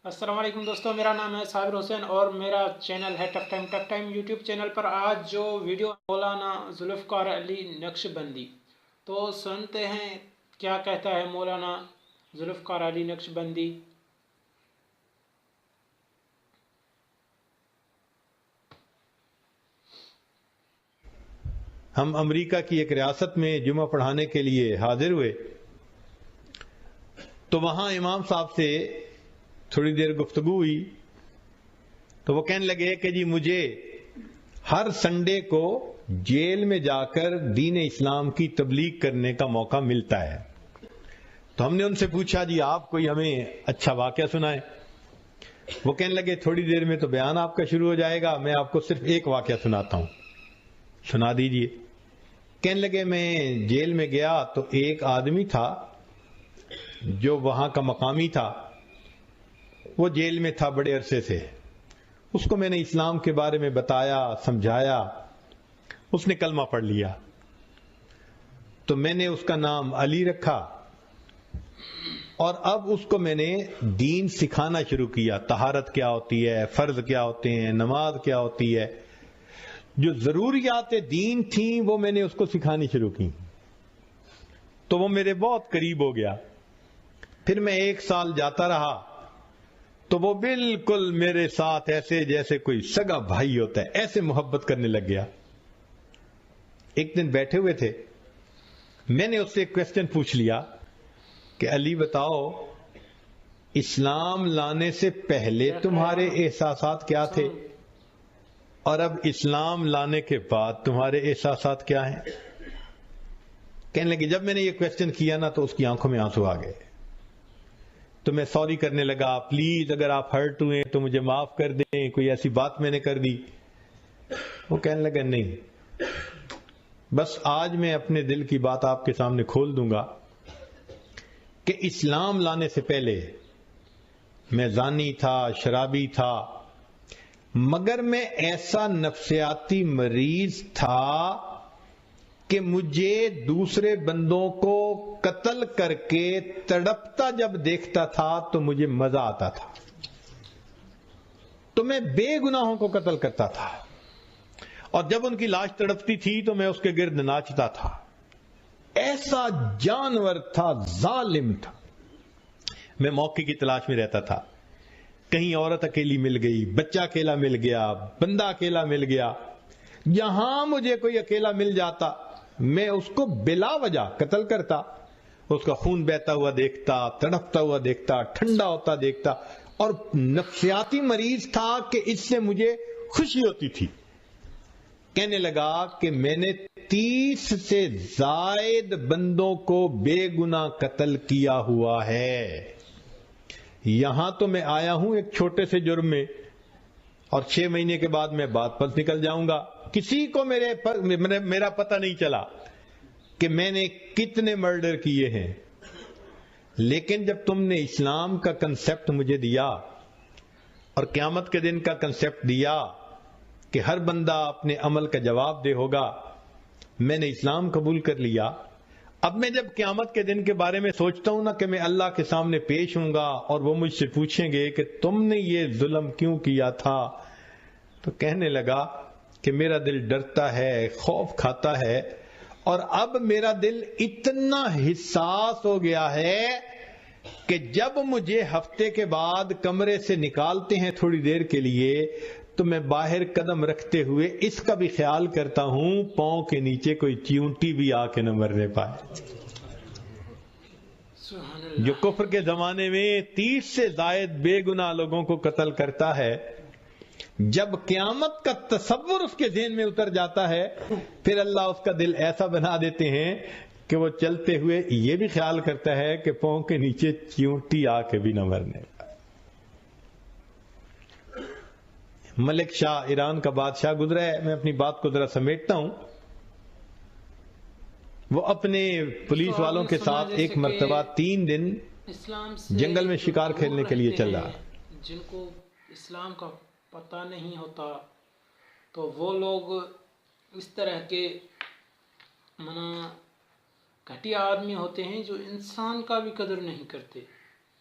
السلام علیکم دوستوں، میرا نام ہے صابر حسین اور میرا چینل ہے ٹک ٹائم یوٹیوب چینل پر آج جو ویڈیو مولانا ذوالفقار علی نقشبندی، تو سنتے ہیں کیا کہتا ہے مولانا ذوالفقار علی نقشبندی۔ ہم امریکہ کی ایک ریاست میں جمعہ پڑھانے کے لیے حاضر ہوئے تو وہاں امام صاحب سے تھوڑی دیر گفتگو ہوئی تو وہ کہنے لگے کہ جی مجھے ہر سنڈے کو جیل میں جا کر دین اسلام کی تبلیغ کرنے کا موقع ملتا ہے۔ تو ہم نے ان سے پوچھا جی آپ کوئی ہمیں اچھا واقعہ سنائیں۔ وہ کہنے لگے تھوڑی دیر میں تو بیان آپ کا شروع ہو جائے گا، میں آپ کو صرف ایک واقعہ سناتا ہوں، سنا دیجئے۔ کہنے لگے میں جیل میں گیا تو ایک آدمی تھا جو وہاں کا مقامی تھا، وہ جیل میں تھا بڑے عرصے سے۔ اس کو میں نے اسلام کے بارے میں بتایا، سمجھایا، اس نے کلمہ پڑھ لیا۔ تو میں نے اس کا نام علی رکھا اور اب اس کو میں نے دین سکھانا شروع کیا، طہارت کیا ہوتی ہے، فرض کیا ہوتے ہیں، نماز کیا ہوتی ہے، جو ضروریات دین تھیں وہ میں نے اس کو سکھانی شروع کی۔ تو وہ میرے بہت قریب ہو گیا۔ پھر میں 1 سال جاتا رہا تو وہ بالکل میرے ساتھ ایسے جیسے کوئی سگا بھائی ہوتا ہے، ایسے محبت کرنے لگ گیا۔ ایک دن بیٹھے ہوئے تھے، میں نے اس سے ایک کوسچن پوچھ لیا کہ علی بتاؤ اسلام لانے سے پہلے تمہارے احساسات کیا تھے اور اب اسلام لانے کے بعد تمہارے احساسات کیا ہیں؟ کہنے لگے جب میں نے یہ کوسچن کیا نا تو اس کی آنکھوں میں آنسو آ گئے۔ تو میں سوری کرنے لگا، پلیز اگر آپ ہرٹ ہوئے تو مجھے معاف کر دیں، کوئی ایسی بات میں نے کر دی۔ وہ کہنے لگا نہیں، بس آج میں اپنے دل کی بات آپ کے سامنے کھول دوں گا کہ اسلام لانے سے پہلے میں زانی تھا، شرابی تھا، مگر میں ایسا نفسیاتی مریض تھا کہ مجھے دوسرے بندوں کو قتل کر کے تڑپتا جب دیکھتا تھا تو مجھے مزہ آتا تھا، تو میں بے گناہوں کو قتل کرتا تھا، اور جب ان کی لاش تڑپتی تھی تو میں اس کے گرد ناچتا تھا۔ ایسا جانور تھا، ظالم تھا۔ میں موقع کی تلاش میں رہتا تھا، کہیں عورت اکیلی مل گئی، بچہ اکیلا مل گیا، بندہ اکیلا مل گیا، یہاں مجھے کوئی اکیلا مل جاتا میں اس کو بلا وجہ قتل کرتا، اس کا خون بہتا ہوا دیکھتا، تڑپتا ہوا دیکھتا، ٹھنڈا ہوتا دیکھتا، اور نفسیاتی مریض تھا کہ اس سے مجھے خوشی ہوتی تھی۔ کہنے لگا کہ میں نے 30 سے زائد بندوں کو بے گناہ قتل کیا ہوا ہے، یہاں تو میں آیا ہوں ایک چھوٹے سے جرم میں، اور 6 مہینے کے بعد میں بات پر نکل جاؤں گا۔ کسی کو میرا پتہ نہیں چلا کہ میں نے کتنے مرڈر کیے ہیں، لیکن جب تم نے اسلام کا کنسپٹ مجھے دیا اور قیامت کے دن کا کنسپٹ دیا کہ ہر بندہ اپنے عمل کا جواب دے ہوگا، میں نے اسلام قبول کر لیا۔ اب میں جب قیامت کے دن کے بارے میں سوچتا ہوں نا کہ میں اللہ کے سامنے پیش ہوں گا اور وہ مجھ سے پوچھیں گے کہ تم نے یہ ظلم کیوں کیا تھا، تو کہنے لگا کہ میرا دل ڈرتا ہے، خوف کھاتا ہے، اور اب میرا دل اتنا حساس ہو گیا ہے کہ جب مجھے ہفتے کے بعد کمرے سے نکالتے ہیں تھوڑی دیر کے لیے تو میں باہر قدم رکھتے ہوئے اس کا بھی خیال کرتا ہوں پاؤں کے نیچے کوئی چیونٹی بھی آ کے نہ مرنے پائے۔ جو کفر کے زمانے میں 30 سے زائد بے گناہ لوگوں کو قتل کرتا ہے، جب قیامت کا تصور اس کے ذہن میں اتر جاتا ہے پھر اللہ اس کا دل ایسا بنا دیتے ہیں کہ وہ چلتے ہوئے یہ بھی خیال کرتا ہے کہ پاؤں کے نیچے چیونٹی آ کے بھی نہ مرنے پائے۔ ملک شاہ ایران کا بادشاہ گزرا ہے، میں اپنی بات کو ذرا سمیٹتا ہوں۔ وہ اپنے پولیس والوں کے ساتھ ایک مرتبہ 3 دن جنگل میں شکار کھیلنے کے لیے چل رہا۔ جن کو اسلام کا پتہ نہیں ہوتا تو وہ لوگ اس طرح کے گھٹیا آدمی ہوتے ہیں جو انسان کا بھی قدر نہیں کرتے،